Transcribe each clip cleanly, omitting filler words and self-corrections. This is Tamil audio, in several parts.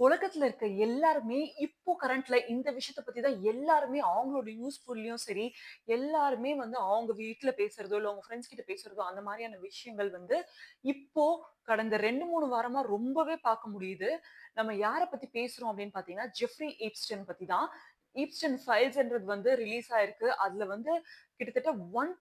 உலகத்துல இருக்க எல்லாருமே இப்போ கரண்ட்ல இந்த விஷயத்த பத்தி தான் எல்லாருமே அவங்களோட யூஸ்ஃபுல்லயும் சரி, எல்லாருமே வந்து அவங்க வீட்ல பேசுறதோ, இல்ல அவங்க ஃப்ரெண்ட்ஸ் கிட்ட பேசுறதோ, அந்த மாரியான விஷயங்கள் வந்து இப்போ கடந்த 2, 3 வாரமா ரொம்பவே பார்க்க முடியுது. நம்ம யார பத்தி பேசுறோம் அப்படின்னு பார்த்தீங்கன்னா, ஜெஃப்ரி ஈப்ஸ்டன் பத்தி தான். ஈப்ஸ்டன் ஃபைல்ஸ்ன்றது வந்து ரிலீஸ் ஆயிருக்கு. அதுல வந்து கிட்டத்தட்ட 1%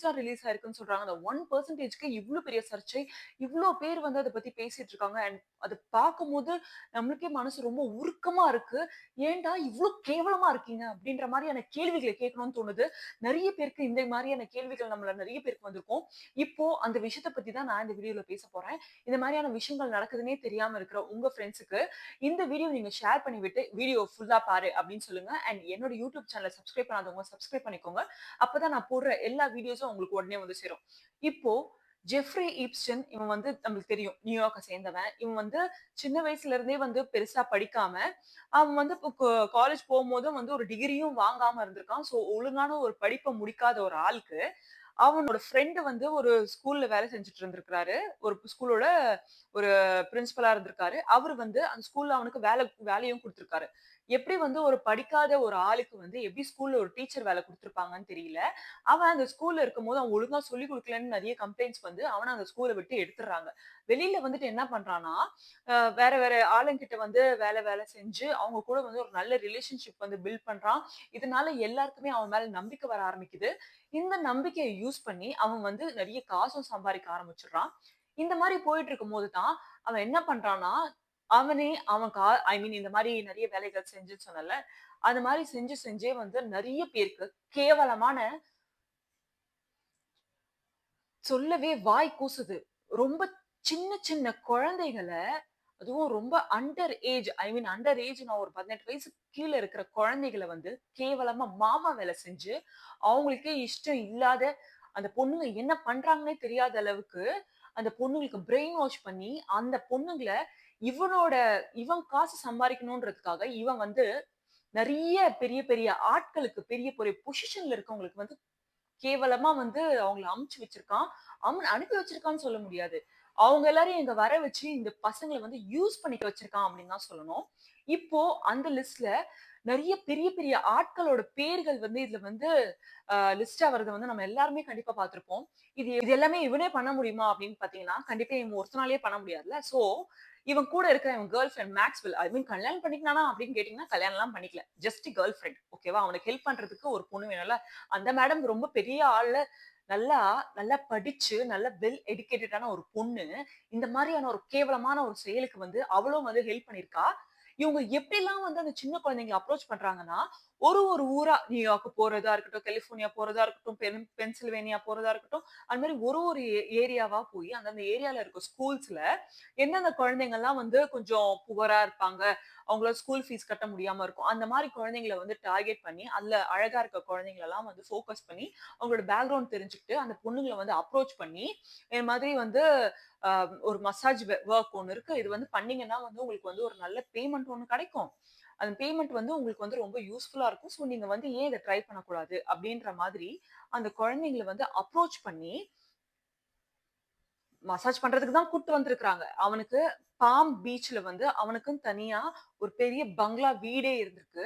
தான் ரிலீஸ் ஆயிருக்குன்னு சொல்றாங்க. அந்த 1%க்கு இவ்ளோ பெரிய சர்ச்சை, இவ்ளோ பேர் வந்து அத பத்தி பேசிட்டு இருக்காங்க. அண்ட் அத பார்க்கும்போது நம்மளுக்கே மனசு ரொம்ப உருக்கமா இருக்கு. ஏன்டா இவ்ளோ கேவலமா இருக்கீங்க? அப்படின்ற மாரியான கேள்விகள கேட்கணும்னு தோணுது. நெறைய பேருக்கு இந்த மாரியான கேள்விகள் நம்மள நெறைய பேருக்கு வந்திருக்கும். இப்போ அந்த விஷயத்த பத்தி தான் நான் இந்த வீடியோல பேச போறேன். இந்த மாரியான விஷயங்கள் நடக்குதுன்னே தெரியாம இருக்கிற உங்க ஃப்ரெண்ட்ஸ்க்கு இந்த வீடியோ நீங்க ஷேர் பண்ணிவிட்டு, "வீடியோ ஃபுல்லா பாரு" அப்படின்னு சொல்லுங்க. அண்ட் என்னோட யூடியூப் சேனல சப்ஸ்கிரைப் பண்ணாதவங்க சப்ஸ்கிரைப் பண்ணிக்கோங்க. அப்பதான் நான் போடுற எல்லா வீடியோஸும் உங்களுக்கு உடனே வந்து சேரும். இப்போ ஜெஃப்ரி ஈப்ஸ்டன் இவன் வந்து நம்மளுக்கு தெரியும். நியூயார்க்க சேர்ந்தவன். இவன் வந்து சின்ன வயசுல இருந்தே வந்து பெருசா படிக்காம, அவன் வந்து இப்போ காலேஜ் போம்போதும் வந்து ஒரு டிகிரியும் வாங்காம இருந்திருக்கான். ஸோ ஒழுங்கான ஒரு படிப்ப முடிக்காத ஒரு ஆளுக்கு, அவனோட ஃப்ரெண்ட் வந்து ஒரு ஸ்கூல்ல வேலை செஞ்சுட்டு இருந்திருக்காரு. ஒரு ஸ்கூலோட ஒரு பிரின்சிபலா இருந்திருக்காரு. அவரு வந்து அந்த ஸ்கூல்ல அவனுக்கு வேலையும் குடுத்திருக்காரு. எப்படி வந்து ஒரு படிக்காத ஒரு ஆளுக்கு வந்து எப்படி ஸ்கூல்ல ஒரு டீச்சர் வேலை குடுத்திருப்பாங்கன்னு தெரியல. அவன் அந்த ஸ்கூல்ல இருக்கும்போது அவன் ஒழுங்கா சொல்லிக் குடுக்கலன்னு நெறைய கம்ப்ளைண்ட்ஸ் வந்து அவன அந்த ஸ்கூல விட்டு எடுத்துடுறாங்க. வெளியில வந்துட்டு என்ன பண்றான்னா, வேற வேற ஆளுங்கிட்ட வந்து வேலை வேலை செஞ்சு அவங்க கூட வந்து ஒரு நல்ல ரிலேஷன்ஷிப் வந்து பில்ட் பண்றான். இதனால எல்லாருக்குமே அவன் மேல நம்பிக்கை வர ஆரம்பிக்குது. இந்த நம்பிக்கைய யூஸ் பண்ணி அவன் வந்து நெறைய காசும் சம்பாரிக்க ஆரம்பிச்சுடுறான். இந்த மாரி போயிட்டு இருக்கும்போது தான், அவன் என்ன பண்றான்னா, அவனே அவன் ஐ மீன் இந்த மாரி நெறைய வேலைகள் செஞ்சுன்னு சொன்னேன்ல. அது மாரி செஞ்சு செஞ்சே வந்து நெறைய பேருக்கு கேவலமான சொல்லவே வாய் கூசுது. ரொம்ப சின்ன சின்ன குழந்தைகள, அதுவும் ரொம்ப அண்டர் ஏஜ் ஐ மீன் அண்டர் ஏஜ் நான் ஒரு 18 வயசுக்கு கீழ இருக்கிற குழந்தைகள வந்து கேவலமா மாமா வேல செஞ்சு, அவங்களுக்கே இஷ்டம் இல்லாத அந்த பொண்ணுங்க என்ன பண்றாங்கன்னே தெரியாத அளவுக்கு, அந்த பொண்ணுங்களுக்கு பிரெயின் வாஷ் பண்ணி, அந்த பொண்ணுங்கள இவனோட இவன் காசு சம்பாரிக்கணுன்றதுக்காக, இவன் வந்து நெறைய பெரிய பெரிய ஆட்களுக்கு பெரிய பெரிய பொசிஷன்ல இருக்கவங்களுக்கு வந்து கேவலமா வந்து அவங்கள அனுப்பிச்சு வச்சிருக்கான். அவன் அனுப்பி வச்சிருக்கான்னு சொல்ல முடியாது. அவங்க எல்லாரையும் இங்க வர வச்சு, இந்த பசங்கள வந்து யூஸ் பண்ணிக்க வச்சிருக்கான் அப்படின்னு தான் சொல்லணும். இப்போ அந்த லிஸ்ட்ல நெறைய பெரிய பெரிய ஆட்களோட பேர்கள் வந்து இதுல வந்து லிஸ்ட் ஆவறத வந்து நம்ம எல்லாருமே கண்டிப்பா பார்த்திருப்போம். இது எல்லாமே இவனே பண்ண முடியுமா அப்படின்னு பார்த்தீங்கன்னா, கண்டிப்பா இவன் ஒருத்தனாலயே பண்ண முடியாதுல்ல. சோ, இவன் கூட இருக்கிற இவன் கேர்ள் ஃபிரெண்ட் மேக்ஸ்வெல் ஐ மீன் கல்யாணம் பண்ணிக்கினானா அப்படின்னு கேட்டீங்கன்னா, கல்யாணம்லாம் பண்ணிக்கல. ஜஸ்ட் கேர்ள் ஃபிரெண்ட் ஓகேவா? அவனுக்கு ஹெல்ப் பண்றதுக்கு ஒரு பொண்ணு வேணும்ல. அந்த மேடம் ரொம்ப பெரிய ஆளு. நல்லா நல்லா படிச்சு, நல்ல வெல் எடுகேட்டடான ஒரு பொண்ணு. இந்த மாரியான ஒரு கேவலமான ஒரு செயலுக்கு வந்து அவளும் வந்து ஹெல்ப் பண்ணியிருக்கா. இவங்க எப்படிலாம் வந்து அந்த சின்ன குழந்தைங்கள அப்ரோச் பண்றாங்கன்னா, ஒரு ஒரு ஊரா நியூயார்க் போறதா இருக்கட்டும், கலிஃபோர்னியா போறதா இருக்கட்டும், பென்சில்வேனியா போறதா இருக்கட்டும், அது மாரி ஒரு ஒரு ஏரியாவா போய் அந்தந்த ஏரியால இருக்க ஸ்கூல்ஸ்ல எந்தெந்த குழந்தைங்கலாம் வந்து கொஞ்சம் புவரா இருப்பாங்க, அவங்களால ஸ்கூல் ஃபீஸ் கட்ட முடியாம இருக்கும். அந்த மாரி குழந்தைங்கள வந்து டார்கெட் பண்ணி, அதுல அழகா இருக்க குழந்தைங்களலாம் வந்து ஃபோக்கஸ் பண்ணி, அவங்களோட பேக்கிரவுண்ட் தெரிஞ்சுக்கிட்டு, அந்த பொண்ணுங்கள வந்து அப்ரோச் பண்ணி, இது மாதிரி வந்து அ ஒரு மசாஜ் வொர்க் ஒண்ணு இருக்கு. இது வந்து பண்ணீங்கன்னா வந்து உங்களுக்கு வந்து ஒரு நல்ல பேமெண்ட் ஒண்ணு கிடைக்கும். அந்த பேமெண்ட் வந்து உங்களுக்கு வந்து ரொம்ப யூஸ்ஃபுல்லா இருக்கும். ஸோ நீங்க வந்து ஏன் இத ட்ரை பண்ணக்கூடாது? அப்படின்ற மாதிரி அந்த குழந்தைங்கள வந்து அப்ரோச் பண்ணி மசாஜ் பண்றதுக்கு தான் கூட்டு வந்திருக்காங்க. அவனுக்கு பாம் பீச்ல வந்து அவனுக்குன்னு தனியா ஒரு பெரிய பங்களா வீடே இருந்திருக்கு.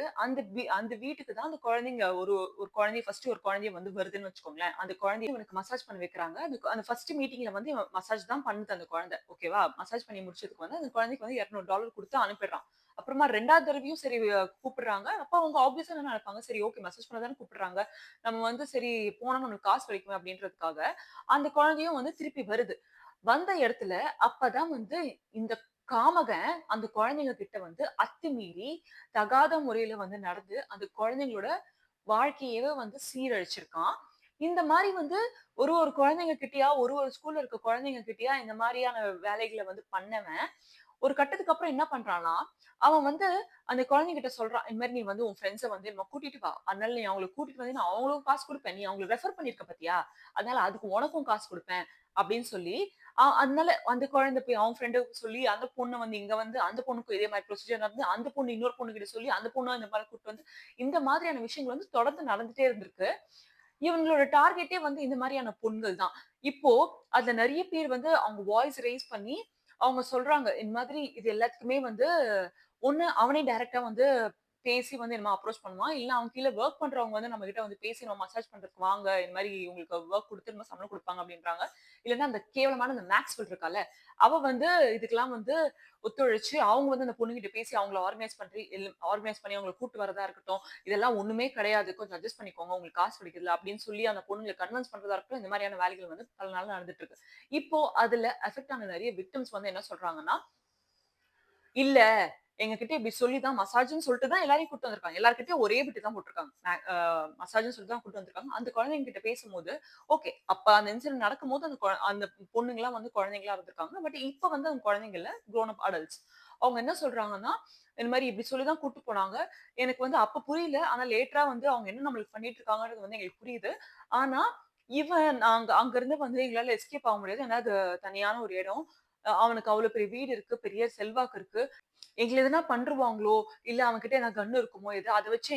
அந்த வீட்டுக்கு தான் அந்த குழந்தைங்க ஒரு ஒரு குழந்தைய ஃபர்ஸ்ட்டு ஒரு குழந்தைய வந்து வருதுன்னு வச்சுக்கோங்களேன். அந்த குழந்தைய இவனுக்கு மசாஜ் பண்ண வைக்கிறாங்க. அந்த ஃபர்ஸ்ட் மீட்டிங்ல வந்து இவன் மசாஜ் தான் பண்ணுது அந்த குழந்தை. ஓகேவா? மசாஜ் பண்ணி முடிச்சதுக்கு வந்து அந்த குழந்தைக்கு வந்து $200 குடுத்து அனுப்பிடுறான். அப்புறமா 2வது தடவையும் சரி கூப்பிடுறாங்க. அப்ப அவங்க ஆப்வியஸா என்ன நினைப்பாங்க, சரி ஓகே மெசேஜ் பண்ண தானே கூப்பிடுறாங்க. நம்ம வந்து சரி போனா நம்மளுக்கு காசு கிடைக்குமே அப்படின்றதுக்காக, அந்த குழந்தையும் வந்து திருப்பி வருது. வந்த இடத்துல அப்பதான் வந்து இந்த காமகன் அந்த குழந்தைங்க கிட்ட வந்து அத்துமீறி தகாத முறையில வந்து நடந்து அந்த குழந்தைங்களோட வாழ்க்கையவே வந்து சீரழிச்சிருக்கான். இந்த மாரி வந்து ஒரு ஒரு குழந்தைங்க கிட்டயா, ஒரு ஒரு ஸ்கூல்ல இருக்க குழந்தைங்க கிட்டயா இந்த மாரியான வேலைகள வந்து பண்ணவன், ஒரு கட்டத்துக்கு அப்புறம் என்ன பண்றான்னா, அவன் வந்து அந்த குழந்தைகிட்ட சொல்றான். இந்த மாரி நீ வந்து உன் ஃபிரெண்ட்ஸ வந்து என்னமோ கூட்டிட்டு வா. அதனால நீ அவங்கள கூட்டிட்டு வந்து நான் அவங்களுக்கும் காசு குடுப்பேன். நீ அவங்கள ரெஃபர் பண்ணியிருக்க பாத்தியா? அதனால அதுக்கு உனக்கும் காசு குடுப்பேன். அப்படின்னு சொல்லி, அதனால அந்த குழந்தை போய் அவன் ஃப்ரெண்டுக்கு சொல்லி, அந்த பொண்ணு வந்து இங்க வந்து அந்த பொண்ணுக்கும் இதே மாரி ப்ரொசீஜர் நடந்து, அந்த பொண்ணு இன்னொரு பொண்ணுகிட்ட சொல்லி, அந்த பொண்ணும் இந்த மாரி கூட்டு வந்து, இந்த மாதிரியான விஷயங்கள் வந்து தொடர்ந்து நடந்துட்டே இருந்திருக்கு. இவங்களோட டார்கெட்டே வந்து இந்த மாரியான பொண்கள் தான். இப்போ அதுல நெறைய பேர் வந்து அவங்க வாய்ஸ் ரெய்ஸ் பண்ணி, அவங்க சொல்றாங்க. இந்த மாதிரி இது எல்லாத்துக்குமே வந்து ஒண்ணு அவனே டைரக்ட்டா வந்து பேசி வந்து என்னமோ அப்ரோச் பண்ணுவான். இல்ல அவன் கீழ வொர்க் பண்றவங்க வந்து நம்மகிட்ட வந்து பேசி நம்ம மசாஜ் பண்றதுக்கு வாங்க. இந்த மாரி உங்களுக்கு வொர்க் குடுத்து இந்த மாரி சம்பளம் குடுப்பாங்க அப்டின்றாங்க. இல்லன்னா அந்த கேவலமான அந்த மேக்ஸ்வெல் இருக்கால்ல, அவ வந்து இதுக்கெல்லாம் வந்து ஒத்துழைச்சு, அவங்க வந்து அந்த பொண்ணுகிட்ட பேசி அவங்கள ஆர்கனைஸ் பண்ணி அவங்கள கூட்டு வரதா இருக்கட்டும். இதெல்லாம் ஒண்ணுமே கிடையாது. கொஞ்சம் அட்ஜஸ்ட் பண்ணிக்கோங்க. உங்களுக்கு காசு கிடைக்குதுல்ல அப்படின்னு சொல்லி அந்த பொண்ணுங்கள கன்வின்ஸ் பண்றதா இருக்கட்டும். இந்த மாதிரியான வேலைகள் வந்து பல நாள் நடந்துட்டு இருக்கு. இப்போ அதுல அஃபெக்ட் ஆன நெறைய விக்டிம்ஸ் வந்து என்ன சொல்றாங்கன்னா, இல்ல எங்ககிட்ட இப்படி சொல்லி தான் மசாஜ்ன்னு சொல்லிட்டு தான் எல்லாரையும் கூட்டிட்டு வந்திருக்காங்க. எல்லார்கிட்டயும் ஒரே பிட் தான் போட்டுருக்காங்க. மசாஜ்ன்னு சொல்லிட்டு தான் கூட்டிட்டு வந்திருக்காங்க. அந்த குழந்தைங்க கிட்ட பேசும்போது, ஓகே. அப்ப அந்த இன்சிடென்ட் நடக்கும்போது அந்த பொண்ணுங்கலாம் வந்து குழந்தைங்களா இருந்திருக்காங்க. பட் இப்ப வந்து அந்த குழந்தைங்க இல்ல. Grown up adults. அவங்க என்ன சொல்றாங்கன்னா, இந்த மாரி இப்படி சொல்லி தான் கூட்டு போனாங்க. எனக்கு வந்து அப்ப புரியல. ஆனா லேட்டரா வந்து அவங்க என்ன நம்மளுக்கு பண்ணிட்டு இருக்காங்கன்றது வந்து எங்களுக்கு புரியுது. ஆனா, நாங்க அங்கருந்து வந்து எங்களால எஸ்கேப் ஆக முடியாது. ஏன்னா அது தனியான ஒரு இடம். அவனுக்கு அவ்வளோ பெரிய வீடு இருக்கு. பெரிய செல்வாக்கு இருக்கு. எங்கள எதனா பண்ருவாங்களோ! இல்ல அவன்கிட்ட எதனா கன் இருக்குமோ! அத வச்சு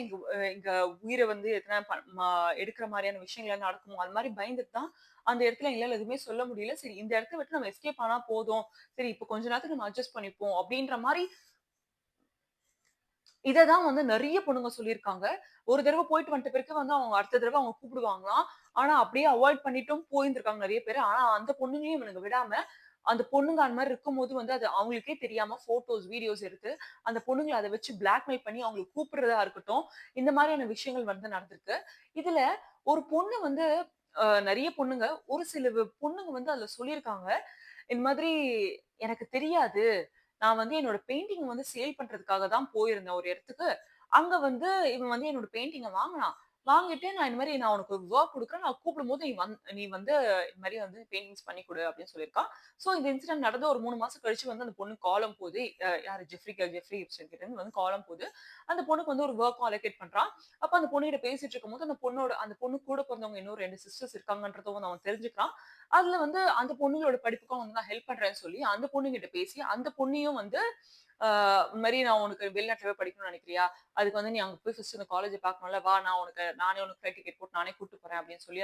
எங்க உயிர வந்து எதனா ப மா எடுக்கிற மாரியான விஷயங்கள் நடக்குமோ! அது மாரி பயந்துட்டு தான் அந்த இடத்துல எங்களால எதுவுமே சொல்ல முடியல. சரி இந்த இடத்த விட்டு நம்ம எஸ்கேப் ஆனா போதும். சரி இப்ப கொஞ்ச நேரத்துக்கு நம்ம அட்ஜஸ்ட் பண்ணிப்போம். அப்டின்ற மாரி இத தான் வந்து நெறைய பொண்ணுங்க சொல்லியிருக்காங்க. ஒரு தடவ போயிட்டு வந்துட்ட பிறகு வந்து அவங்க அடுத்த தடவ அவங்க கூப்பிடுவாங்களாம். ஆனா அப்படியே அவாய்ட் பண்ணிட்டும் போயிருந்திருக்காங்க நெறைய பேரு. ஆனா அந்த பொண்ணுங்களையும் இவனுங்க விடாம, அந்த பொண்ணுங்க அந்த மாரி இருக்கும்போது வந்து அது அவங்களுக்கே தெரியாம ஃபோட்டோஸ், வீடியோஸ் எடுத்து அந்த பொண்ணுங்கள அத வச்சு பிளாக்மெயில் பண்ணி அவங்கள கூப்பிடுறதா இருக்கட்டும், இந்த மாரியான விஷயங்கள் வந்து நடந்திருக்கு. இதுல ஒரு பொண்ணு வந்து நெறைய பொண்ணுங்க, ஒரு சில பொண்ணுங்க வந்து அதுல சொல்லியிருக்காங்க. இந்த மாதிரி எனக்கு தெரியாது. நான் வந்து என்னோட பெயிண்டிங் வந்து சேல் பண்றதுக்காக தான் போயிருந்தேன் ஒரு இடத்துக்கு. அங்க வந்து இவன் வந்து என்னோட பெயிண்டிங்க வாங்குனான். வாங்கிட்டு நான் உனக்கு வொர்க் குடுக்குறேன். நான் கூப்பிடும்போது நீ வந்து இது மாரி வந்து பெயிண்டிங்ஸ் பண்ணி குடு அப்படின்னு சொல்லியிருக்கான். ஸோ இந்த இன்சிடென்ட் நடந்து ஒரு 3 மாசம் கழிச்சு வந்து அந்த பொண்ணு காலம் போது. யாரு ஜெஃப்ரி எப்ஸ்டைன் கிட்ட இருந்து வந்து காலம் போது. அந்த பொண்ணுக்கு வந்து ஒரு வொர்க்கும் அலோகேட் பண்றான். அப்ப அந்த பொண்ணுகிட்ட பேசிட்டு இருக்கும்போது அந்த பொண்ணு கூட பொறந்தவங்க இன்னும் 2 சிஸ்டர்ஸ் இருக்காங்கன்றதும் வந்து அவன் தெரிஞ்சுக்கிறான். அதுல வந்து அந்த பொண்ணுங்களோட படிப்புக்கும் வந்து நான் ஹெல்ப் பண்றேன்னு சொல்லி, அந்த பொண்ணுகிட்ட பேசி, அந்த பொண்ணையும் வந்து இந்த மாரி நான் உனக்கு வெளிநாட்டுல போய் படிக்கணும்னு நினைக்கிறியா? அதுக்கு வந்து நீ அங்க போய் ஃபர்ஸ்ட் அந்த காலேஜ பார்க்கணும்ல. வா நானே உனக்கு ஃப்ளைட் டிக்கெட் போட்டு நானே கூட்டு போறேன் அப்படின்னு சொல்லி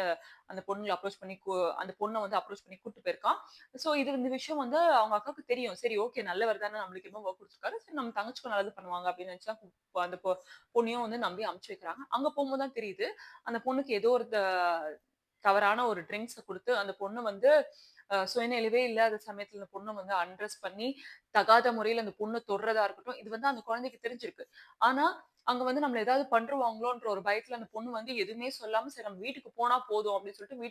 அந்த பொண்ணுங்கள அப்ரோச் பண்ணி அந்த பொண்ண வந்து அப்ரோச் பண்ணி கூட்டு போயிருக்கான். சோ இந்த விஷயம் வந்து அவங்க அக்காவுக்கு தெரியும். சரி ஓகே நல்லவர் தானே நம்மளுக்கு என்னமோ வொர்க் குடுத்துருக்காரு. சரி நம்ம தங்கச்சிக்கும் நல்லது பண்ணுவாங்க அப்படின்னு நினைச்சு தான் அந்த பொண்ணையும் வந்து நம்பி அனுப்பிச்சு வைக்கிறாங்க. அங்க போகும்போது தான் தெரியுது. அந்த பொண்ணுக்கு ஏதோ ஒரு தவறான ஒரு ட்ரிங்க்ஸ குடுத்து அந்த பொண்ணு வந்து சுயநினைவே இல்லாத சமயத்துல அந்த பொண்ண வந்து அண்ட்ரெஸ் பண்ணி, தகாத முறையில அந்த பொண்ண தொடுறதா இருக்கட்டும், இது வந்து அந்த குழந்தைக்கு தெரிஞ்சிருக்கு. ஆனா, அங்க வந்து நம்மள ஏதாவது பண்ருவாங்களோன்ற ஒரு பயத்துல அந்த பொண்ணு வந்து எதுவுமே சொல்லாம, சரி நம்ம வீட்டுக்கு போனா போதும் அப்படின்னு சொல்லிட்டு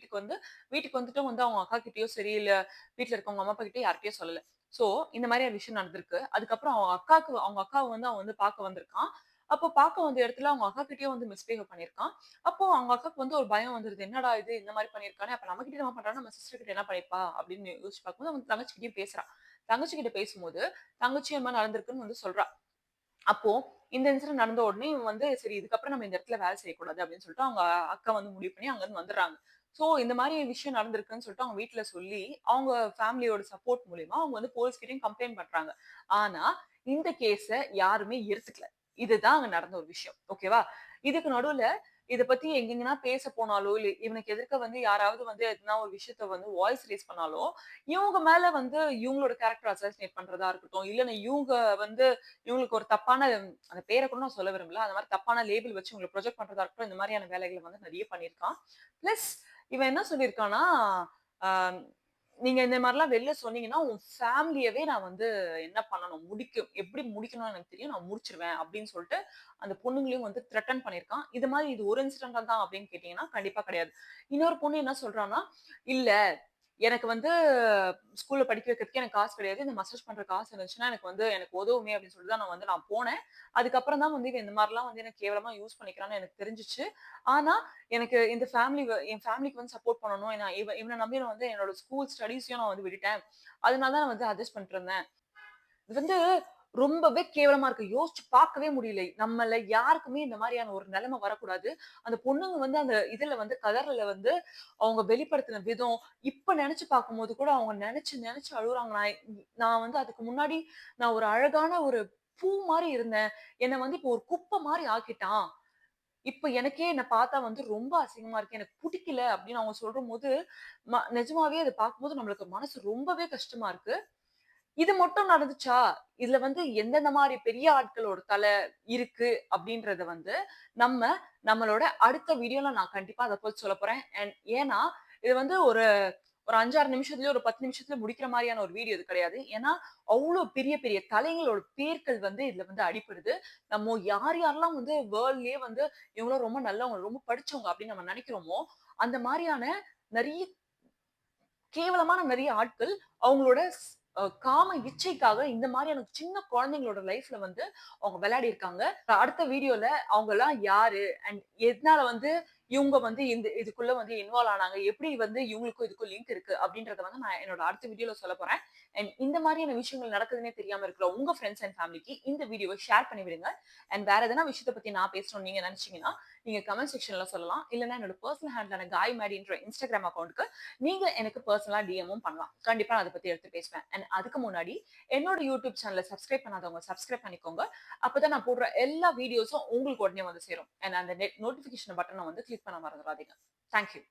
வீட்டுக்கு வந்துட்டும் வந்து அவங்க அக்கா கிட்டயோ சரி, இல்ல வீட்ல இருக்கவங்க அம்மா, அப்பா கிட்டயோ யார்ட்டயும் சொல்லல. சோ, இந்த மாரியான விஷயம் நடந்திருக்கு. அதுக்கப்புறம் அவங்க அக்காவ வந்து அவன் வந்து பார்க்க வந்திருக்கான். அப்போ பார்க்க வந்த இடத்துல அவங்க அக்கா கிட்டயும் வந்து மிஸ்பிஹேவ் பண்ணியிருக்கான். அப்போ அவங்க அக்காவுக்கு வந்து ஒரு பயம் வந்துருது. என்னடா இது இந்த மாரி பண்ணியிருக்கானே! அப்ப நம்மகிட்ட என்ன பண்றான்னா, நம்ம சிஸ்டர் கிட்ட என்ன பண்ணியிருப்பா? அப்படின்னு யோசிச்சு பார்க்கும்போது, அவங்க தங்கச்சிகிட்டயும் பேசுறா. தங்கச்சிகிட்ட பேசும்போது, தங்கச்சியும் இந்த மாரி நடந்திருக்குன்னு வந்து சொல்றா. அப்போ இந்த இன்சிடென்ட் நடந்த உடனே இவன் வந்து சரி இதுக்கப்புறம் நம்ம இந்த இடத்துல வேலை செய்யக்கூடாது அப்படின்னு சொல்லிட்டு அவங்க அக்கா வந்து முடிவு பண்ணி அங்கருந்து வந்துடுறாங்க. சோ இந்த மாரி விஷயம் நடந்திருக்குன்னு சொல்லிட்டு அவங்க வீட்ல சொல்லி, அவங்க ஃபேமிலியோட சப்போர்ட் மூலியமா அவங்க வந்து போலீஸ் கிட்டயும் கம்ப்ளைண்ட் பண்றாங்க. ஆனா, இந்த கேஸ யாருமே எடுத்துக்கல. இதுதான் அங்க நடந்த ஒரு விஷயம். ஓகேவா? இதுக்கு நடுவுல இத பத்தி எங்கெங்கன்னா பேச போனாலோ, இல்ல இவனுக்கு எதிர்க்க வந்து யாராவது வந்து எதனா ஒரு விஷயத்த வந்து வாய்ஸ் ரெய்ஸ் பண்ணாலோ, இவங்க மேல வந்து இவங்களோட கேரக்டர் அசாசினேட் பண்றதா இருக்கட்டும், இல்லன்னா இவங்க வந்து இவங்களுக்கு ஒரு தப்பான அந்த பேர கூட நான் சொல்ல விரும்பல. அந்த மாரி தப்பான லேபிள் வச்சு இவங்கள ப்ரொஜெக்ட் பண்றதா இருக்கட்டும், இந்த மாரியான வேலைகள வந்து நெறைய பண்ணியிருக்கான். பிளஸ் இவன் என்ன சொல்லியிருக்கான்னா, அ நீங்க இந்த மாரிலாம் வெளில சொன்னீங்கன்னா, உன் ஃபேமிலியவே நான் வந்து என்ன பண்ணணும்? எப்படி முடிக்கணும்னு எனக்கு தெரியும். நான் முடிச்சுருவேன் அப்படின்னு சொல்லிட்டு, அந்த பொண்ணுங்களையும் வந்து த்ரெட்டன் பண்ணியிருக்கான். இது ஒரு இன்சிடென்டல் தான் அப்படின்னு கேட்டீங்கன்னா, கண்டிப்பா கிடையாது. இன்னொரு பொண்ணு என்ன சொல்றான்னா, இல்ல எனக்கு வந்து ஸ்கூல்ல படிக்க வைக்கிறதுக்கே எனக்கு காசு கிடையாது. இந்த மசாஜ் பண்ற காசு இருந்துச்சுன்னா, எனக்கு உதவுமே அப்படின்னு சொல்லிட்டு தான் நான் போனேன். அதுக்கப்புறம் தான் வந்து இவன் இந்த மாரிலாம் வந்து என்ன கேவலமா யூஸ் பண்ணிக்கிறான்னு எனக்கு தெரிஞ்சுச்சு. ஆனா, எனக்கு இந்த என் ஃபேமிலிக்கு வந்து சப்போர்ட் பண்ணணும். ஏன்னா இவன நம்பி நான் வந்து என்னோட ஸ்கூல் ஸ்டடீஸையும் நான் வந்து விட்டுட்டேன். அதனால தான் நான் வந்து அட்ஜஸ்ட் பண்ணிட்டு இருந்தேன். இது வந்து ரொம்பவே கேவலமா இருக்கு. யோசிச்சு பார்க்கவே முடியல. நம்மள யாருக்குமே இந்த மாரியான ஒரு நிலைமை வரக்கூடாது. அந்த பொண்ணுங்க வந்து அந்த இதுல வந்து கதறல்ல வந்து அவங்க வெளிப்படுத்தின விதம், இப்ப நெனச்சு பார்க்கும்போது கூட அவங்க நெனச்சு நெனச்சு அழுவுறாங்க. நான் வந்து அதுக்கு முன்னாடி நான் ஒரு அழகான ஒரு பூ மாரி இருந்தேன். என்ன வந்து இப்போ ஒரு குப்ப மாரி ஆக்கிட்டான். இப்ப எனக்கே என்ன பார்த்தா வந்து ரொம்ப அசிங்கமா இருக்கு. எனக்கு புடிக்கல அப்படின்னு அவங்க சொல்லும்போது, நிஜமாவே அத பார்க்கும்போது நம்மளுக்கு மனசு ரொம்பவே கஷ்டமா இருக்கு. இது மட்டும் நடந்துச்சா? இதுல வந்து எந்தெந்த மாரி பெரிய ஆட்களோட தல இருக்கு அப்டின்றத வந்து நம்ம நம்மளோட அடுத்த வீடியோல நான் கண்டிப்பா அத பத்தி சொல்லப் போறேன். ஏன்னா, இது வந்து ஒரு ஒரு 5, 6 நிமிஷத்துலயோ, ஒரு 10 நிமிஷத்துல முடிக்கிற மாரியான ஒரு வீடியோ இது கிடையாது. ஏன்னா, அவ்ளோ பெரிய பெரிய தலைங்களோட பேர்கள் வந்து இதுல வந்து அடிபடுது. நம்ம யார் யாரெல்லாம் வந்து வேர்ல்ட்லயே வந்து இவங்கலாம் ரொம்ப நல்லவங்க, ரொம்ப படிச்சவங்க அப்டின்னு நம்ம நெனைக்கிறோமோ, அந்த மாரியான நெறைய கேவலமான நெறைய ஆட்கள் அவங்களோட காம இச்சைக்காக இந்த மாரியான சின்ன குழந்தைங்களோட லைஃப்ல வந்து அவங்க விளையாடியிருக்காங்க. அடுத்த வீடியோல அவங்கலாம் யாரு? அண்ட் எதனால வந்து இவங்க வந்து இந்த இதுக்குள்ள வந்து இன்வால்வ் ஆனாங்க? எப்படி வந்து இவங்களுக்கும் இதுக்கும் லிங்க் இருக்கு? அப்படின்றத வந்து நான் என்னோட அடுத்த வீடியோல சொல்லப் போறேன். அண்ட் இந்த மாரியான விஷயங்கள் நடக்குதுன்னே தெரியாம இருக்கிற உங்க ஃபிரெண்ட்ஸ் அண்ட் ஃபேமிலிக்கு இந்த வீடியோவ ஷேர் பண்ணி விடுங்க. அண்ட் வேற எதனா விஷயத்த பத்தி நான் பேசணும்னு நீங்க நெனச்சீங்கன்னா, நீங்க கமெண்ட் செக்ஷன்ல சொல்லலாம். இல்லன்னா என்னோட பெர்சனல் ஹேண்ட்லான காய் மேடின்ற இன்ஸ்டாகிராம் அக்கவுண்ட்க்கு நீங்க எனக்கு பெர்சனலா டிஎம்மும் பண்ணலாம். கண்டிப்பா நான் அத பத்தி எடுத்து பேசுவேன். அண்ட் அதுக்கு முன்னாடி என்னோட யூடியூப் சேனல சப்ஸ்கிரைப் பண்ணாதவங்க சப்ஸ்கிரைப் பண்ணிக்கோங்க. அப்பதான் நான் போடுற எல்லா வீடியோஸும் உங்களுக்கு உடனே வந்து சேரும். அண்ட் அந்த நோட்டிஃபிகேஷன் பட்டன வந்து கிளிக் பண்ண மறந்துடாதீங்க. Thank you.